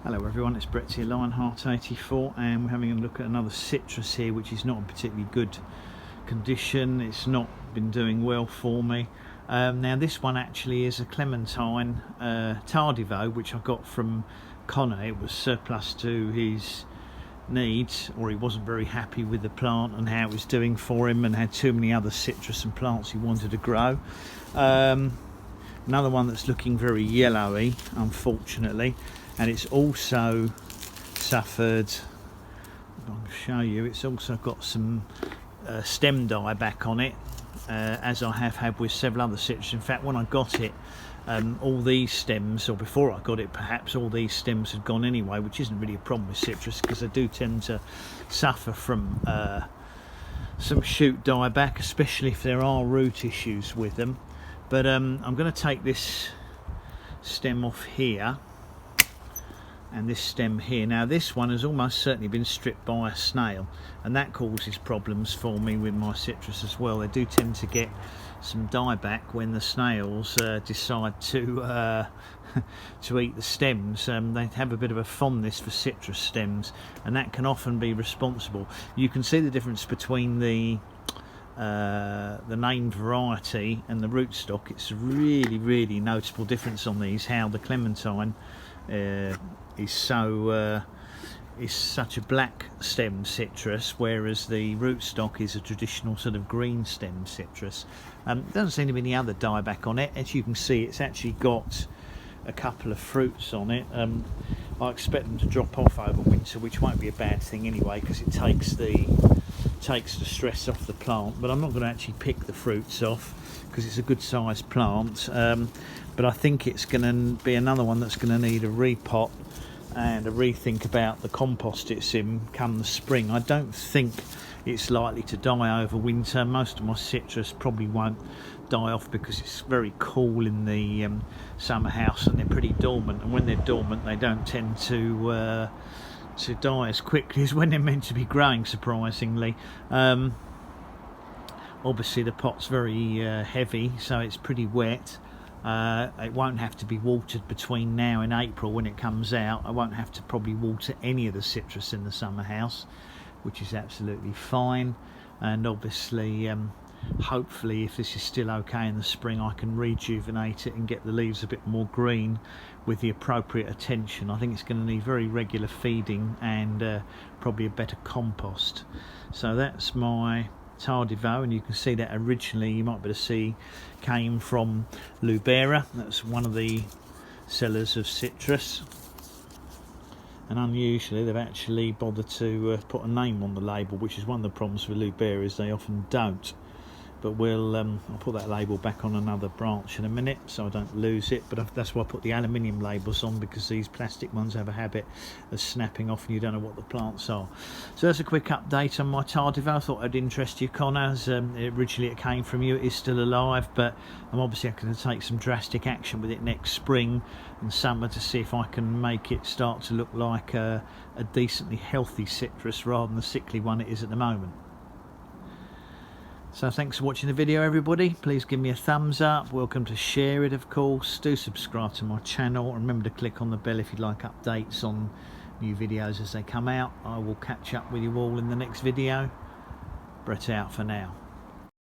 Hello everyone, it's Brett here, Lionheart84, and we're having a look at another citrus here which is not in particularly good condition. It's not been doing well for me. Now this one actually is a Clementine Tardivo, which I got from Connor. It was surplus to his needs, or he wasn't very happy with the plant and how it was doing for him, and had too many other citrus and plants he wanted to grow. Another one that's looking very yellowy, unfortunately, and it's also suffered, I'll show you, it's also got some stem dieback on it, as I have had with several other citrus. In fact, when I got it, all these stems, or before I got it perhaps, all these stems had gone anyway, which isn't really a problem with citrus because they do tend to suffer from some shoot dieback, especially if there are root issues with them. But I'm going to take this stem off here and this stem here. Now this one has almost certainly been stripped by a snail, and that causes problems for me with my citrus as well. They do tend to get some dieback when the snails decide to to eat the stems. They have a bit of a fondness for citrus stems, and that can often be responsible. You can see the difference between the named variety and the rootstock. It's a really noticeable difference on these, how the Clementine is such a black stem citrus, whereas the rootstock is a traditional sort of green stem citrus. Doesn't seem to be any other dieback on it. As you can see, it's actually got a couple of fruits on it. I expect them to drop off over winter, which won't be a bad thing anyway, because it takes the stress off the plant. But I'm not going to actually pick the fruits off because it's a good sized plant. But I think it's going to be another one that's going to need a repot and a rethink about the compost it's in come the spring. I don't think it's likely to die over winter. Most of my citrus probably won't die off because it's very cool in the summer house, and they're pretty dormant, and when they're dormant they don't tend to die as quickly as when they're meant to be growing, surprisingly. Obviously the pot's very heavy, so it's pretty wet. It won't have to be watered between now and April when it comes out. I won't have to probably water any of the citrus in the summer house, which is absolutely fine. And obviously hopefully, if this is still okay in the spring, I can rejuvenate it and get the leaves a bit more green with the appropriate attention. I think it's going to need very regular feeding and probably a better compost. So that's my Tardivo, and you can see that originally, you might be able to see, came from Lubera. That's one of the sellers of citrus, and unusually they've actually bothered to put a name on the label, which is one of the problems with Lubera, is they often don't. But I'll put that label back on another branch in a minute so I don't lose it. But that's why I put the aluminium labels on, because these plastic ones have a habit of snapping off and you don't know what the plants are. So that's a quick update on my Tardivo. I thought I'd interest you, Connor. Originally it came from you. It is still alive, but I'm obviously going to take some drastic action with it next spring and summer to see if I can make it start to look like a decently healthy citrus rather than the sickly one it is at the moment. So thanks for watching the video, everybody. Please give me a thumbs up. Welcome to share it, of course. Do subscribe to my channel. Remember to click on the bell if you'd like updates on new videos as they come out. I will catch up with you all in the next video. Brett out for now.